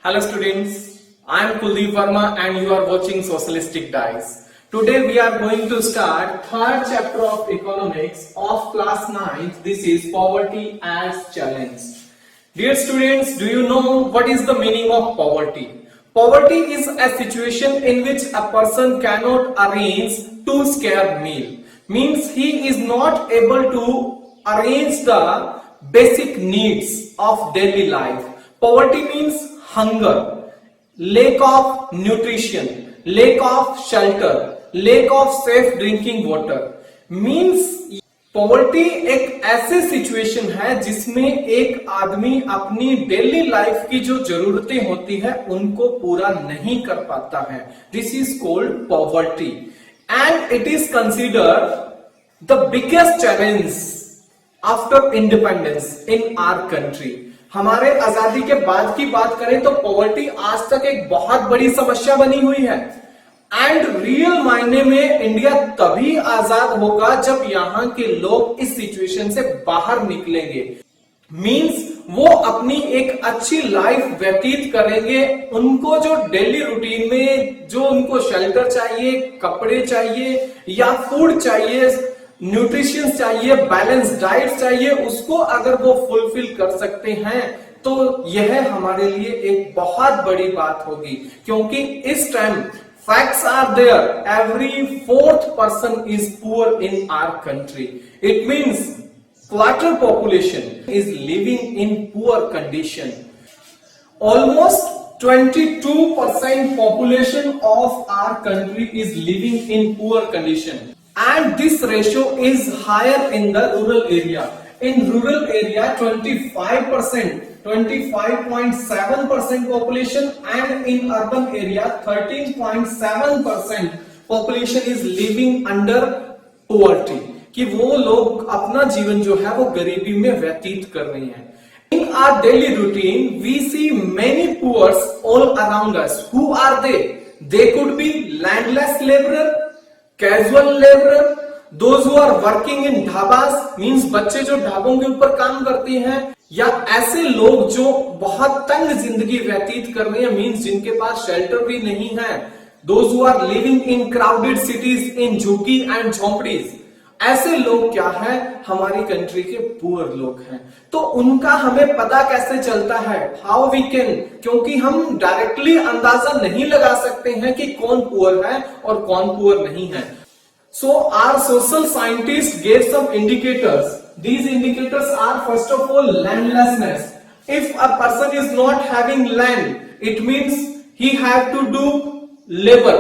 Hello students, I am Kuldeep Verma and you are watching Socialistic Dice. Today we are going to start third chapter of economics of class 9th. This is poverty as challenge. Dear students, do you know what is the meaning of poverty? Poverty is a situation in which a person cannot arrange two square meal. Means he is not able to arrange the basic needs of daily life. Poverty means hunger, lack of nutrition, lack of shelter, lack of safe drinking water. Means poverty एक ऐसे situation है जिसमें एक आदमी अपनी daily life की जो जरूरतें होती है उनको पूरा नहीं कर पाता है. This is called poverty and it is considered the biggest challenge after independence in our country. हमारे आजादी के बाद की बात करें तो पॉवर्टी आज तक एक बहुत बड़ी समस्या बनी हुई है एंड रियल मायने में इंडिया तभी आजाद होगा जब यहाँ के लोग इस सिचुएशन से बाहर निकलेंगे. मींस वो अपनी एक अच्छी लाइफ व्यतीत करेंगे. उनको जो डेली रूटीन में जो उनको शेल्टर चाहिए, कपड़े चाहिए या फूड चाहिए, न्यूट्रिशन चाहिए, बैलेंस डाइट चाहिए, उसको अगर वो फुलफिल कर सकते हैं तो यह हमारे लिए एक बहुत बड़ी बात होगी. क्योंकि इस time facts are there, every fourth person is poor in our country. It means quarter population is living in poor condition. Almost 22% population of our country is living in poor condition, and this ratio is higher in the rural area. In rural area 25%, 25.7% population, and in urban area 13.7% population is living under poverty. कि वो लोग अपना जीवन जो है वो गरीबी में व्यतीत कर रहे हैं. In our daily routine we see many poor all around us. Who are they? They could be landless laborer, casual laborer, those who are working in dhabas, means बच्चे जो ढाबों के ऊपर काम करते हैं, या ऐसे लोग जो बहुत तंग जिंदगी व्यतीत कर रहे हैं, मींस जिनके पास शेल्टर भी नहीं है. those who are living in crowded cities, in झुग्गी एंड झोंपड़ीज. ऐसे लोग क्या है, हमारी कंट्री के पुअर लोग हैं. तो उनका हमें पता कैसे चलता है, हाउ वी कैन, क्योंकि हम डायरेक्टली अंदाजा नहीं लगा सकते हैं कि कौन पुअर है और कौन पुअर नहीं है. So our social scientists gave some indicators. These indicators are first of all landlessness. If a person is not having land, it means he have to do labor.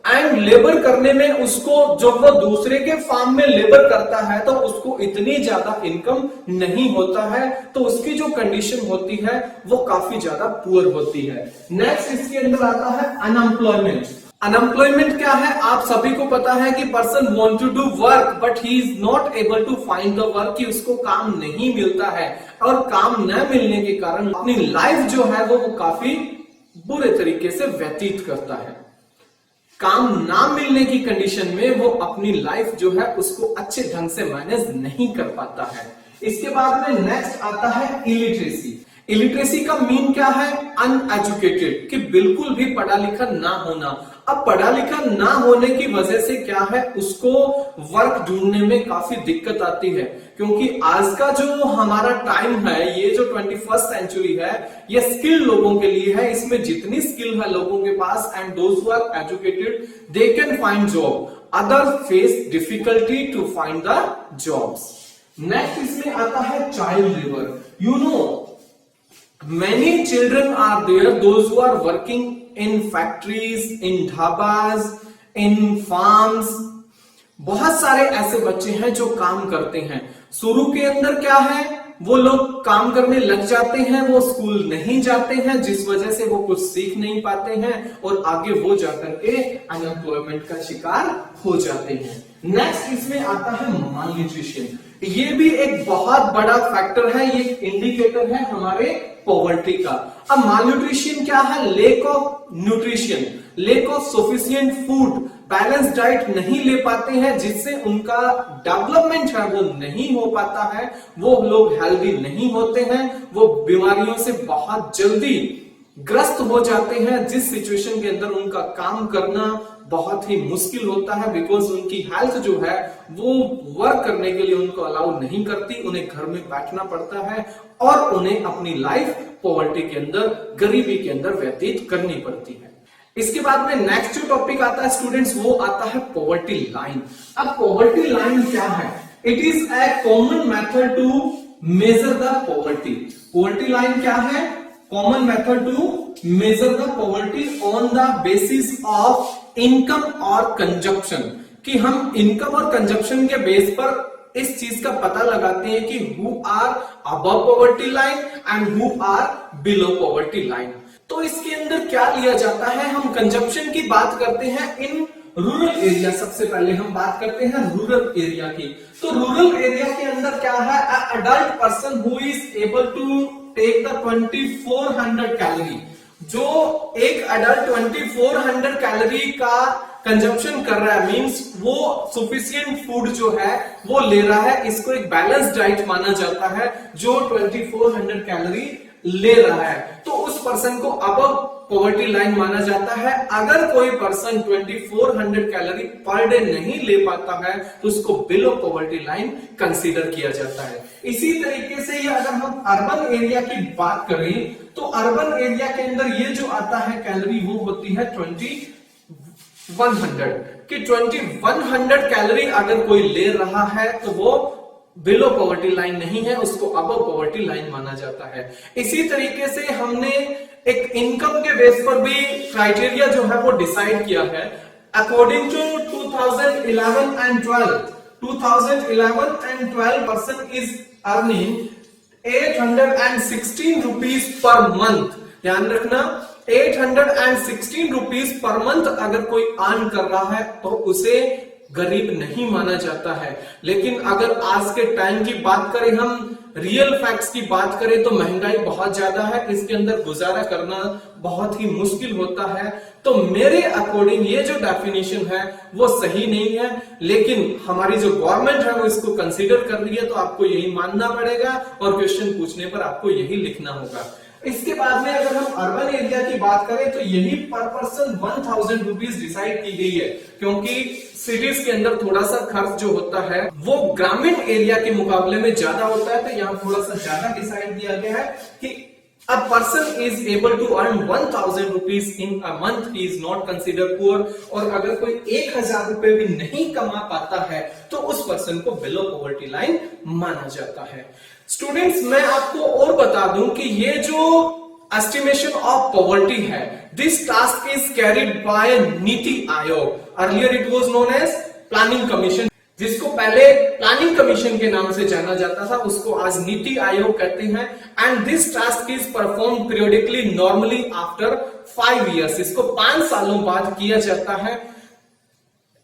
And labor करने में उसको, जब वो दूसरे के farm में labour करता है तो उसको इतनी ज्यादा इनकम नहीं होता है, तो उसकी जो कंडीशन होती है वो काफी ज्यादा पुअर होती है. नेक्स्ट इसके अंदर आता है अनएम्प्लॉयमेंट. अनएम्प्लॉयमेंट क्या है, आप सभी को पता है कि person want to do work but he is not able to find the work, कि उसको काम नहीं मिलता है और काम न मिलने के कारण अपनी लाइफ जो है वो काफी बुरे तरीके से व्यतीत करता है. काम ना मिलने की कंडीशन में वो अपनी लाइफ जो है उसको अच्छे ढंग से मैनेज नहीं कर पाता है. इसके बाद में नेक्स्ट आता है इलिटरेसी. इलिटरेसी का मीन क्या है, अनएजुकेटेड, कि बिल्कुल भी पढ़ा लिखा ना होना. अब पढ़ा लिखा ना होने की वजह से क्या है, उसको वर्क ढूंढने में काफी दिक्कत आती है. क्योंकि आज का जो हमारा टाइम है, ये जो 21st सेंचुरी है, ये स्किल लोगों के लिए है. इसमें जितनी स्किल है लोगों के पास, and those who are educated they can find job, other face difficulty to find the jobs. Next इसमें आता है child labour. You know many children are there, those who are working in factories, in dhabas, in farms. बहुत सारे ऐसे बच्चे हैं जो काम करते हैं. शुरू के अंदर क्या है, वो लोग काम करने लग जाते हैं, वो स्कूल नहीं जाते हैं, जिस वजह से वो कुछ सीख नहीं पाते हैं और आगे वो जाकर के अनएम्प्लॉयमेंट का शिकार हो जाते हैं. नेक्स्ट इसमें आता है मालन्यूट्रिशन. ये भी एक बहुत बड़ा फैक्टर है, ये इंडिकेटर है हमारे पॉवर्टी का. अब मालन्यूट्रिशन क्या है, lake of nutrition, lake of sufficient food, balance diet नहीं ले पाते हैं, जिससे उनका डेवलपमेंट है वो नहीं हो पाता है, वो लोग हेल्दी नहीं होते हैं, वो बीमारियों से बहुत जल्दी ग्रस्त हो जाते हैं, जिस सिचुएशन के अंदर उनका काम करना बहुत ही मुश्किल होता है, बिकॉज उनकी हेल्थ जो है वो वर्क करने के लिए उनको अलाउ नहीं करती, उन्हें घर में बैठना पड़ता है और उन्हें अपनी लाइफ पॉवर्टी के अंदर, गरीबी के अंदर व्यतीत करनी पड़ती है। इसके बाद में नेक्स्ट जो टॉपिक आता है स्टूडेंट्स, वो आता है पॉवर्टी लाइन। अब पॉवर्टी लाइन क्या है? It is a common method to measure the poverty. Poverty line क्या है? Common method to measure the poverty on the basis of income और कंजप्शन, कि हम इनकम और कंजप्शन के बेस पर इस चीज का पता लगाते हैं कि who are above poverty line and who are below poverty line. तो इसके अंदर क्या लिया जाता है? हम कंजप्शन की बात करते हैं इन रूरल एरिया। सबसे पहले हम बात करते हैं रूरल एरिया की। तो रूरल एरिया के अंदर क्या है? Adult person who is able to take the 2400 calorie, जो एक अडल्ट 2400 कैलोरी का कंजप्शन कर रहा है, मींस वो सफिशिएंट फूड जो है वो ले रहा है, इसको एक बैलेंस डाइट माना जाता है, जो 2400 कैलोरी ले रहा है, तो उस पर्सन को अबव पॉवर्टी लाइन माना जाता है। अगर कोई पर्सन 2400 कैलोरी पर डे नहीं ले पाता है तो उसको बिलो पॉवर्टी लाइन कंसीडर किया जाता है। इसी तरीके से ये अगर हम अर्बन एरिया की बात करें तो अर्बन एरिया के अंदर ये जो आता है कैलोरी वो होती है 2100, कि 2100 कैलोरी अगर कोई ले रहा है तो वो बिलो पॉवर्टी लाइन नहीं है, उसको अबव पॉवर्टी लाइन माना जाता है। इसी तरीके से हमने एक इनकम के बेस पर भी क्राइटेरिया जो है वो डिसाइड किया है। According to 2011 and 12 person is earning 816 rupees per month. ध्यान रखना, 816 रुपीज पर मंथ अगर कोई अर्न कर रहा है तो उसे गरीब नहीं माना जाता है। लेकिन अगर आज के टाइम की बात करें, हम रियल फैक्ट्स की बात करें तो महंगाई बहुत ज्यादा है, इसके अंदर गुजारा करना बहुत ही मुश्किल होता है। तो मेरे अकॉर्डिंग ये जो डेफिनेशन है वो सही नहीं है, लेकिन हमारी जो गवर्नमेंट है वो इसको कंसीडर कर रही है, तो आपको यही मानना पड़ेगा और क्वेश्चन पूछने पर आपको यही लिखना होगा। इसके बाद में अगर हम अर्बन एरिया की बात करें तो यही पर पर्सन 1000 रुपीज डिसाइड की गई है, क्योंकि सिटीज के अंदर थोड़ा सा खर्च जो होता है वो ग्रामीण एरिया के मुकाबले में ज्यादा होता है, तो यहाँ थोड़ा सा ज्यादा डिसाइड किया गया है कि a person is able to earn 1000 rupees in a month, he is not considered poor। और अगर कोई 1000 रुपए भी नहीं कमा पाता है तो उस पर्सन को बिलो पॉवर्टी लाइन माना जाता है। स्टूडेंट्स, मैं आपको और बता दूं कि ये जो एस्टिमेशन ऑफ पॉवर्टी है, this task is carried by Niti Aayog. Earlier it was known as planning commission, जिसको पहले प्लानिंग कमीशन के नाम से जाना जाता था, उसको आज नीति आयोग कहते हैं। And this task is perform periodically, normally after 5 years। इसको 5 सालों बाद किया जाता है।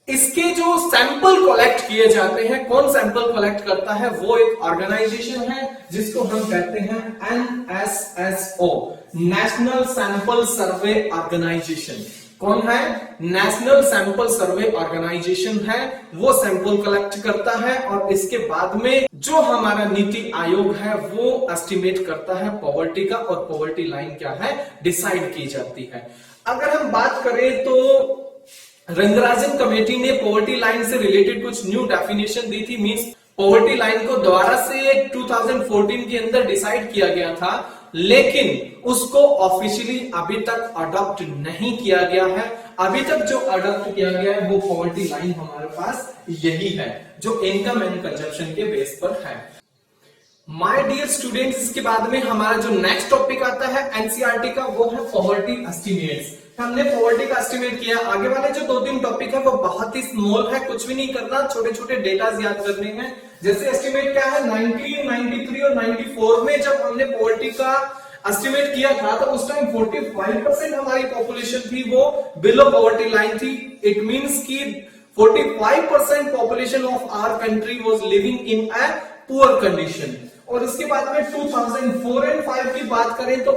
इसके जो सैंपल कलेक्ट किए जाते हैं, कौन सैंपल कलेक्ट करता है? वो एक ऑर्गेनाइजेशन है जिसको हम कहते हैं NSSO, national sample survey organisation. कौन है? नेशनल सैंपल सर्वे ऑर्गेनाइजेशन है, वो सैंपल कलेक्ट करता है और इसके बाद में जो हमारा नीति आयोग है वो एस्टिमेट करता है पॉवर्टी का, और पॉवर्टी लाइन क्या है डिसाइड की जाती है। अगर हम बात करें तो रंगराजन कमेटी ने पॉवर्टी लाइन से रिलेटेड कुछ न्यू डेफिनेशन दी थी, मींस पॉवर्टी लाइन को दोबारा से 2014 के अंदर डिसाइड किया गया था, लेकिन उसको ऑफिशियली अभी तक अडॉप्ट नहीं किया गया है। अभी तक जो अडॉप्ट किया गया है वो पॉवर्टी लाइन हमारे पास यही है, जो इनकम एंड कंजप्शन के बेस पर है। माय डियर स्टूडेंट्स, इसके बाद में हमारा जो नेक्स्ट टॉपिक आता है एनसीईआरटी का, वो है पॉवर्टी एस्टिमेट्स। हमने पॉवर्टी का एस्टिमेट किया। आगे वाले जो 2-3 टॉपिक है वो बहुत ही स्मॉल है, कुछ भी नहीं करना, छोटे छोटे डेटाज याद करने हैं। जैसे एस्टिमेट क्या है, 1993 और 94 में जब हमने पॉवर्टी का एस्टिमेट किया था तो उस टाइम 45% हमारी पॉपुलेशन थी वो बिलो पॉवर्टी लाइन थी। इट मींस कि 45% population of our country was living in a poor condition. और इसके बाद में 2004 एंड 5 की बात करें तो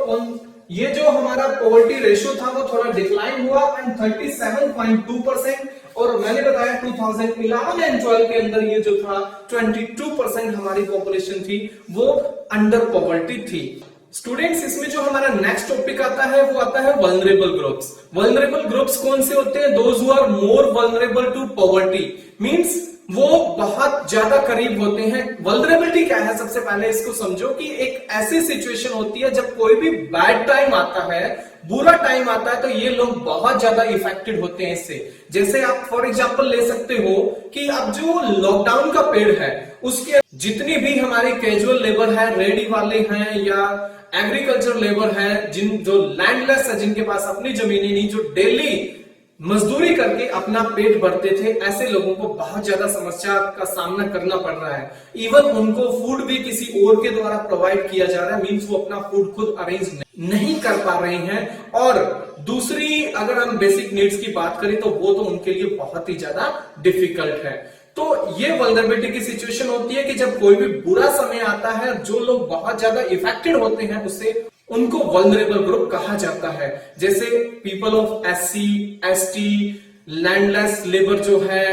ये जो हमारा पॉवर्टी रेशियो था वो थोड़ा डिक्लाइन हुआ एंड 37.2%। और मैंने बताया 2011 एंड 12 के अंदर ये जो था 22% हमारी पॉपुलेशन थी वो अंडर पॉवर्टी थी। स्टूडेंट्स, इसमें जो हमारा नेक्स्ट टॉपिक आता है वो आता है वल्नरेबल ग्रुप्स। वल्नरेबल ग्रुप्स कौन से होते हैं? Those who are more vulnerable to poverty, means वो बहुत ज्यादा करीब होते हैं। वल्नरेबिलिटी क्या है? सबसे पहले इसको समझो कि एक ऐसी सिचुएशन होती है जब कोई भी बैड टाइम आता है, बुरा टाइम आता है, तो ये लोग बहुत ज्यादा इफेक्टेड होते हैं इससे। जैसे आप फॉर एग्जांपल ले सकते हो कि अब जो लॉकडाउन का पीरियड है उसके जितनी भी हमारे कैजुअल लेबर है, रेडी वाले हैं या एग्रीकल्चर लेबर है, जो लैंडलेस है, जिनके पास अपनी जमीनें नहीं, जो डेली मजदूरी करके अपना पेट भरते थे, ऐसे लोगों को बहुत ज्यादा समस्या का सामना करना पड़ रहा है। इवन उनको फूड भी किसी और के द्वारा प्रोवाइड किया जा रहा है, मींस वो अपना फूड खुद अरेंज नहीं कर पा रहे हैं। और दूसरी अगर हम बेसिक नीड्स की बात करें तो वो तो उनके लिए बहुत ही ज्यादा डिफिकल्ट है। तो ये वल्नरेबिलिटी की सिचुएशन होती है कि जब कोई भी बुरा समय आता है, जो लोग बहुत ज्यादा इफेक्टेड होते हैं उससे, उनको वल्नरेबल ग्रुप कहा जाता है। जैसे people of SC, ST, landless labour जो है,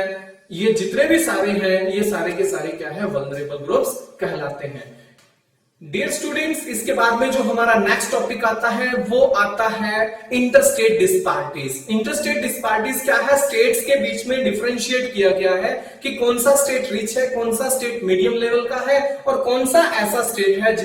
ये जितने भी सारे हैं, ये सारे के सारे क्या है? वल्नरेबल ग्रुप्स कहलाते हैं। डियर स्टूडेंट्स, इसके बाद में जो हमारा नेक्स्ट टॉपिक आता है वो आता है इंटरस्टेट डिस्पैरिटीज। इंटरस्टेट डिस्पैरिटीज क्या है? स्टेट्स के बीच में डिफरेंशिएट किया गया है कि कौन सा स्टेट रिच है, कौन सा स्टेट मीडियम लेवल का है और कौन सा ऐसा स्टेट है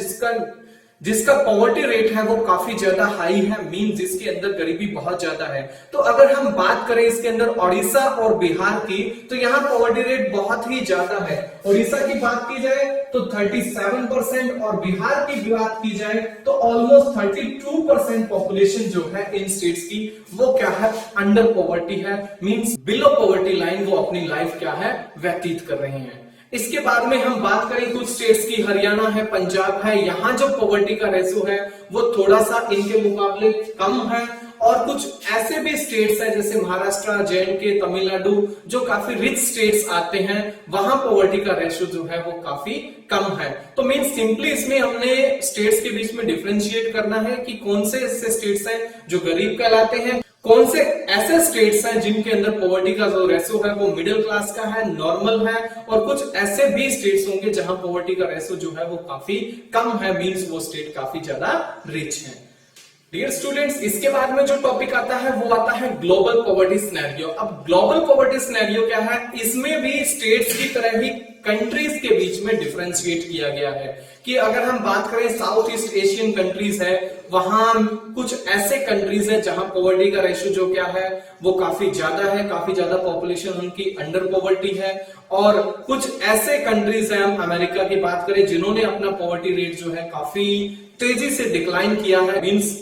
जिसका पॉवर्टी रेट है वो काफी ज्यादा हाई है, मीन जिसके अंदर गरीबी बहुत ज्यादा है। तो अगर हम बात करें इसके अंदर उड़ीसा और बिहार की, तो यहाँ पॉवर्टी रेट बहुत ही ज्यादा है। उड़ीसा की बात की जाए तो 37% और बिहार की बात की जाए तो ऑलमोस्ट 32% पॉपुलेशन जो है इन स्टेट्स की वो क्या है? अंडर पॉवर्टी है, मींस बिलो पॉवर्टी लाइन वो अपनी लाइफ क्या है? व्यतीत कर रहे हैं। इसके बाद में हम बात करें कुछ स्टेट्स की, हरियाणा है, पंजाब है, यहाँ जो पॉवर्टी का रेशो है वो थोड़ा सा इनके मुकाबले कम है। और कुछ ऐसे भी स्टेट्स हैं जैसे महाराष्ट्र, जे&के, तमिलनाडु, जो काफी रिच स्टेट्स आते हैं, वहां पॉवर्टी का रेशो जो है वो काफी कम है। तो मीन सिंपली इसमें हमने स्टेट्स के बीच में डिफरेंशिएट करना है कि कौन से ऐसे स्टेट्स हैं जो गरीब कहलाते हैं, कौन से ऐसे स्टेट्स हैं जिनके अंदर पॉवर्टी का जो रेशो है वो मिडिल क्लास का है, नॉर्मल है, और कुछ ऐसे भी स्टेट्स होंगे जहां पॉवर्टी का रेशो जो है वो काफी कम है, मींस वो स्टेट काफी ज्यादा रिच है। डियर स्टूडेंट्स, इसके बाद में जो टॉपिक आता है वो आता है ग्लोबल पॉवर्टी सिनेरियो। अब ग्लोबल पॉवर्टी सिनेरियो क्या है? इसमें भी स्टेट्स की तरह ही कंट्रीज के बीच में डिफरेंशिएट किया गया है कि अगर हम बात करें साउथ ईस्ट एशियन कंट्रीज है, वहां कुछ ऐसे कंट्रीज है जहां पॉवर्टी का रेशियो जो क्या है वो काफी ज्यादा है, काफी ज्यादा पॉपुलेशन उनकी अंडर पॉवर्टी है। और कुछ ऐसे कंट्रीज है, हम अमेरिका की बात करें, जिन्होंने अपना पॉवर्टी रेट जो है काफी तेजी से डिक्लाइन किया है, मींस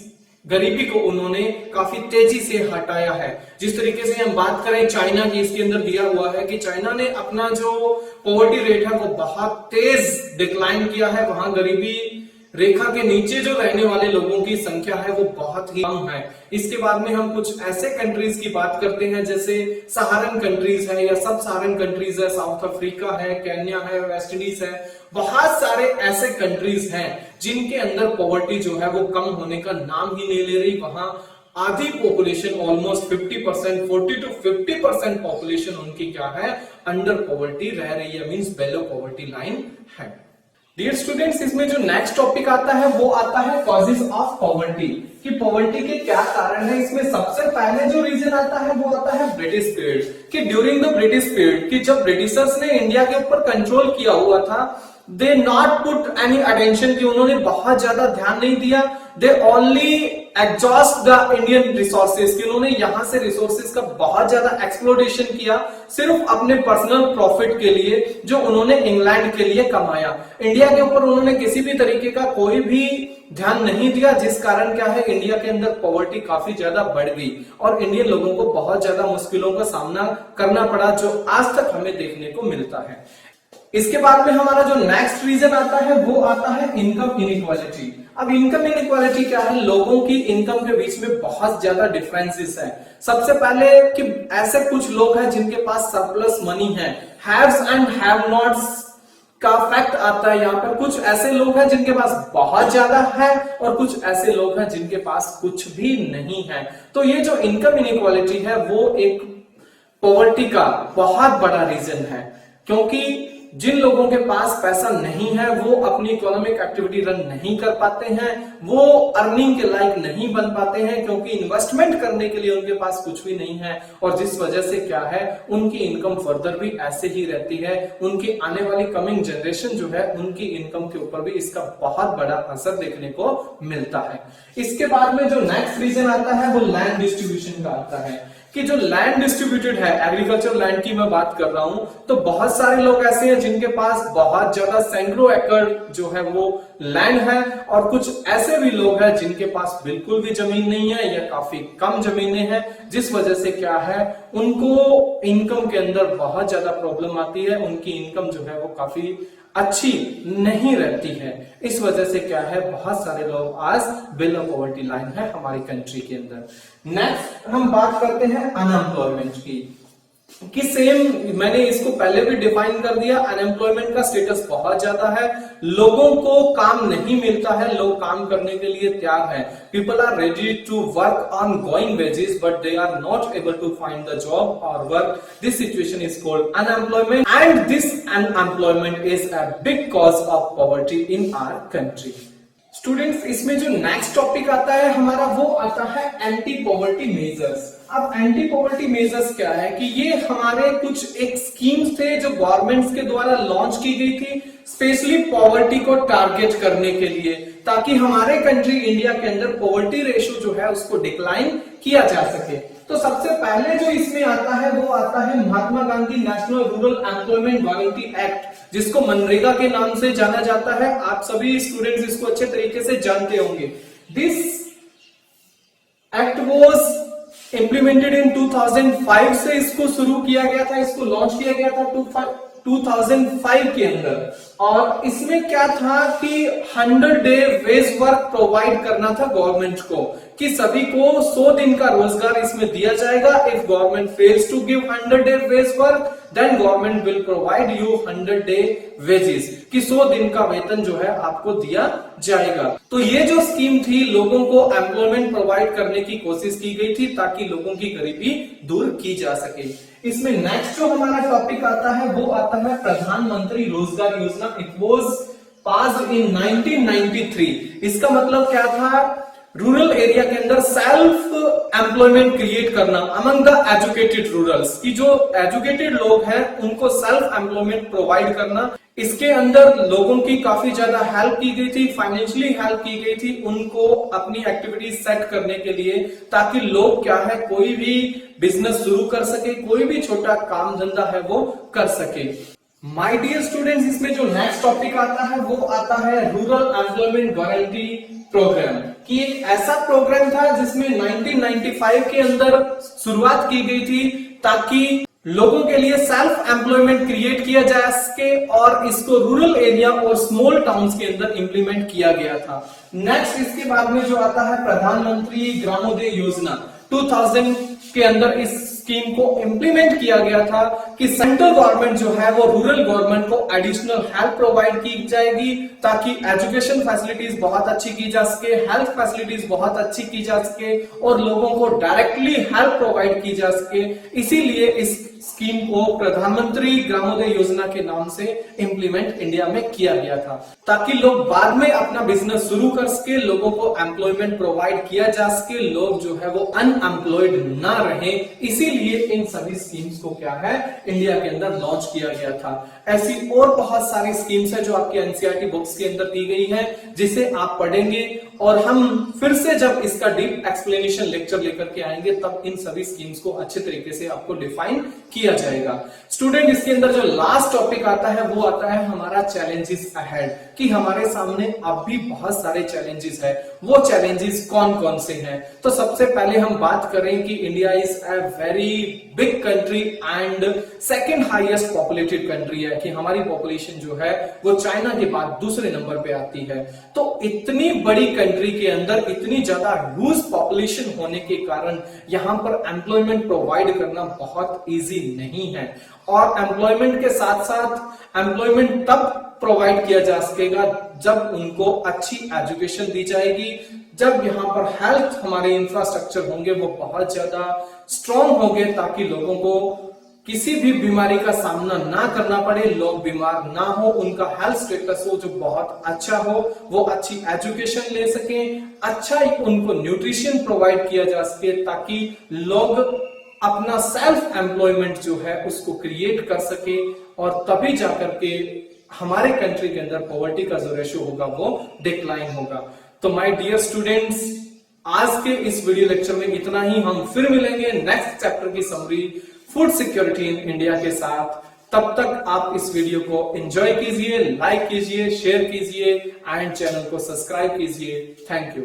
गरीबी को उन्होंने काफी तेजी से हटाया है। जिस तरीके से हम बात करें चाइना की, इसके अंदर दिया हुआ है कि चाइना ने अपना जो पॉवर्टी रेट है वो बहुत तेज डिक्लाइन किया है, वहां गरीबी रेखा के नीचे जो रहने वाले लोगों की संख्या है वो बहुत ही कम है। इसके बाद में हम कुछ ऐसे कंट्रीज की बात करते हैं जैसे सहारन कंट्रीज है या सब सहारन कंट्रीज है, साउथ अफ्रीका है, केन्या है, वेस्ट इंडीज है, बहुत सारे ऐसे कंट्रीज हैं जिनके अंदर पॉवर्टी जो है वो कम होने का नाम ही नहीं ले रही। वहां आधी पॉपुलेशन, ऑलमोस्ट 50%, 40 to 50% पॉपुलेशन उनकी क्या है? अंडर पॉवर्टी रह रही है, मींस बिलो पॉवर्टी लाइन है। डियर स्टूडेंट्स, इसमें जो नेक्स्ट टॉपिक आता है वो आता है कॉजेस ऑफ पॉवर्टी, कि पॉवर्टी के क्या कारण है। इसमें सबसे पहले जो रीजन आता है वो आता है ब्रिटिश पीरियड, कि ड्यूरिंग द ब्रिटिश पीरियड, कि जब ब्रिटिशर्स ने इंडिया के ऊपर कंट्रोल किया हुआ था, they not put any attention, कि उन्होंने बहुत ज्यादा ध्यान नहीं दिया, they only exhaust the Indian resources, कि उन्होंने यहां से रिसोर्सेज का बहुत ज्यादा एक्सप्लोटेशन किया सिर्फ अपने पर्सनल प्रॉफिट के लिए, जो उन्होंने इंग्लैंड के लिए कमाया। इंडिया के ऊपर उन्होंने किसी भी तरीके का कोई भी ध्यान नहीं दिया, जिस कारण क्या है, इंडिया के अंदर पॉवर्टी काफी ज्यादा बढ़ गई और इंडियन लोगों को बहुत ज्यादा मुश्किलों का सामना करना पड़ा, जो आज तक हमें देखने को मिलता है। इसके बाद में हमारा जो नेक्स्ट रीजन आता है वो आता है इनकम इनइक्वालिटी। अब इनकम इनइक्वालिटी क्या है? लोगों की इनकम के बीच में बहुत ज्यादा डिफरेंसेस है। सबसे पहले कि ऐसे कुछ लोग हैं जिनके पास सरप्लस मनी है, हैव्स एंड हैव नॉट्स का फैक्ट आता है यहाँ पर। कुछ ऐसे लोग हैं जिनके पास बहुत ज्यादा है और कुछ ऐसे लोग हैं जिनके पास कुछ भी नहीं है। तो ये जो इनकम इनइक्वालिटी है वो एक पॉवर्टी का बहुत बड़ा रीजन है, क्योंकि जिन लोगों के पास पैसा नहीं है वो अपनी इकोनॉमिक एक्टिविटी रन नहीं कर पाते हैं, वो अर्निंग के लायक नहीं बन पाते हैं क्योंकि इन्वेस्टमेंट करने के लिए उनके पास कुछ भी नहीं है, और जिस वजह से क्या है उनकी इनकम फर्दर भी ऐसे ही रहती है। उनकी आने वाली कमिंग जनरेशन जो है उनकी इनकम के ऊपर भी इसका बहुत बड़ा असर देखने को मिलता है। इसके बाद में जो नेक्स्ट रीजन आता है वो लैंड डिस्ट्रीब्यूशन का आता है कि जो लैंड डिस्ट्रीब्यूटेड है, एग्रीकल्चर लैंड की मैं बात कर रहा हूं, तो बहुत सारे लोग ऐसे हैं जिनके पास बहुत ज्यादा सैकड़ों एकड़ जो है वो लैंड है, और कुछ ऐसे भी लोग हैं जिनके पास बिल्कुल भी जमीन नहीं है या काफी कम जमीनें हैं, जिस वजह से क्या है उनको इनकम के अंदर बहुत ज्यादा प्रॉब्लम आती है, उनकी इनकम जो है वो काफी अच्छी नहीं रहती है। इस वजह से क्या है बहुत सारे लोग आज बिलो पॉवर्टी लाइन है हमारी कंट्री के अंदर। नेक्स्ट हम बात करते हैं अनएम्प्लॉयमेंट की, कि सेम मैंने इसको पहले भी डिफाइन कर दिया, अनएम्प्लॉयमेंट का स्टेटस बहुत ज्यादा है, लोगों को काम नहीं मिलता है, लोग काम करने के लिए तैयार है, people are ready to work on going wages but they are not able to find the job और work. This situation is called unemployment and this unemployment is a big cause of poverty in our country. Students, इसमें जो next topic आता है हमारा वो आता है anti poverty measures. अब एंटी पॉवर्टी मेजर्स क्या है कि ये हमारे कुछ एक स्कीम्स थे जो गवर्नमेंट्स के द्वारा लॉन्च की गई थी स्पेशली पॉवर्टी को टारगेट करने के लिए, ताकि हमारे कंट्री इंडिया के अंदर पॉवर्टी रेशियो जो है उसको डिक्लाइन किया जा सके। तो सबसे पहले जो इसमें आता है वो आता है Mahatma Gandhi National Rural Employment Guarantee Act, जिसको मनरेगा के नाम से जाना जाता है। आप सभी स्टूडेंट्स इसको अच्छे तरीके से जानते होंगे। This act was implemented in 2005 से इसको शुरू किया गया था, इसको लॉन्च किया गया था 2005 के अंदर, और इसमें क्या था कि 100 डे वेज वर्क प्रोवाइड करना था गवर्नमेंट को, कि सभी को 100 दिन का रोजगार इसमें दिया जाएगा। If government fails to give 100 day wage work then government will provide you 100 day wages, कि 100 दिन का वेतन जो है आपको दिया जाएगा। तो ये जो स्कीम थी लोगों को एम्प्लॉयमेंट प्रोवाइड करने की कोशिश की गई थी ताकि लोगों की गरीबी दूर की जा सके। इसमें नेक्स्ट जो हमारा टॉपिक आता है वो आता है प्रधानमंत्री रोजगार योजना। It was passed in 1993। इसका मतलब क्या था, रूरल एरिया के अंदर सेल्फ एम्प्लॉयमेंट क्रिएट करना अमंग द एजुकेटेड रूरल्स, की जो एजुकेटेड लोग हैं उनको सेल्फ एम्प्लॉयमेंट प्रोवाइड करना। इसके अंदर लोगों की काफी ज्यादा हेल्प की गई थी, फाइनेंशियली हेल्प की गई थी उनको अपनी एक्टिविटीज सेट करने के लिए, ताकि लोग क्या है कोई भी बिजनेस शुरू कर सके, कोई भी छोटा काम धंधा है वो कर सके। माय डियर स्टूडेंट्स, इसमें जो नेक्स्ट टॉपिक आता है वो आता है रूरल एम्प्लॉयमेंट गारंटी प्रोग्राम, कि एक ऐसा प्रोग्राम था जिसमें 1995 के अंदर शुरुआत की गई थी ताकि लोगों के लिए सेल्फ एम्प्लॉयमेंट क्रिएट किया जा सके, और इसको रूरल एरिया और स्मॉल टाउन्स के अंदर इंप्लीमेंट किया गया था। नेक्स्ट इसके बाद में जो आता है प्रधानमंत्री ग्रामोदय योजना, 2000 के अंदर इस स्कीम को इंप्लीमेंट किया गया था कि सेंट्रल गवर्नमेंट जो है वो रूरल गवर्नमेंट को एडिशनल हेल्प प्रोवाइड की जाएगी, ताकि एजुकेशन फैसिलिटीज बहुत अच्छी की जा सके, हेल्थ फैसिलिटीज बहुत अच्छी की जा सके, और लोगों को डायरेक्टली हेल्प प्रोवाइड की जा सके। इसीलिए इस स्कीम को प्रधानमंत्री ग्रामोदय योजना के नाम से इंप्लीमेंट इंडिया में किया गया था, ताकि लोग बाद में अपना बिजनेस शुरू कर सके, लोगों को एम्प्लॉयमेंट प्रोवाइड किया जा सके, लोग जो है वो अनएम्प्लॉयड ना रहे। इसीलिए इन सभी स्कीम्स को क्या है इंडिया के अंदर लॉन्च किया गया था। ऐसी और बहुत सारी स्कीम्स है जो आपके एनसीईआरटी बुक्स के अंदर दी गई है, जिसे आप पढ़ेंगे, और हम फिर से जब इसका डीप एक्सप्लेनेशन लेक्चर लेकर के आएंगे तब इन सभी स्कीम्स को अच्छे तरीके से आपको डिफाइन किया जाएगा। स्टूडेंट, इसके अंदर जो लास्ट टॉपिक आता है वो आता है हमारा चैलेंजेस अहेड, कि हमारे सामने अब भी बहुत सारे चैलेंजेस है। वो चैलेंजेस कौन कौन से हैं? तो सबसे पहले हम बात करें कि India is a very big country and second highest populated country है, कि हमारी पॉपुलेशन जो है वो चाइना के बाद दूसरे नंबर पे आती है। तो इतनी बड़ी कंट्री के अंदर इतनी ज्यादा ह्यूज पॉपुलेशन होने के कारण यहाँ पर एम्प्लॉयमेंट प्रोवाइड करना बहुत इजी नहीं है, और एम्प्लॉयमेंट के साथ साथ एम्प्लॉयमेंट तब प्रोवाइड किया जा सकेगा जब उनको अच्छी एजुकेशन दी जाएगी, जब यहाँ पर हेल्थ हमारे इंफ्रास्ट्रक्चर होंगे वो बहुत ज्यादा स्ट्रॉन्ग होंगे, ताकि लोगों को किसी भी बीमारी का सामना ना करना पड़े, लोग बीमार ना हो, उनका हेल्थ स्टेटस हो जो बहुत अच्छा हो, वो अच्छी एजुकेशन ले सके, अच्छा उनको न्यूट्रिशन प्रोवाइड किया जा सके, ताकि लोग अपना सेल्फ एम्प्लॉयमेंट जो है उसको क्रिएट कर सके, और तभी जाकर के हमारे कंट्री के अंदर पॉवर्टी का जो रेशियो होगा वो डिक्लाइन होगा। तो माय डियर स्टूडेंट्स, आज के इस वीडियो लेक्चर में इतना ही। हम फिर मिलेंगे नेक्स्ट चैप्टर की summary food security in India के साथ। तब तक आप इस वीडियो को एंजॉय कीजिए, लाइक कीजिए, शेयर कीजिए एंड चैनल को सब्सक्राइब कीजिए। Thank you.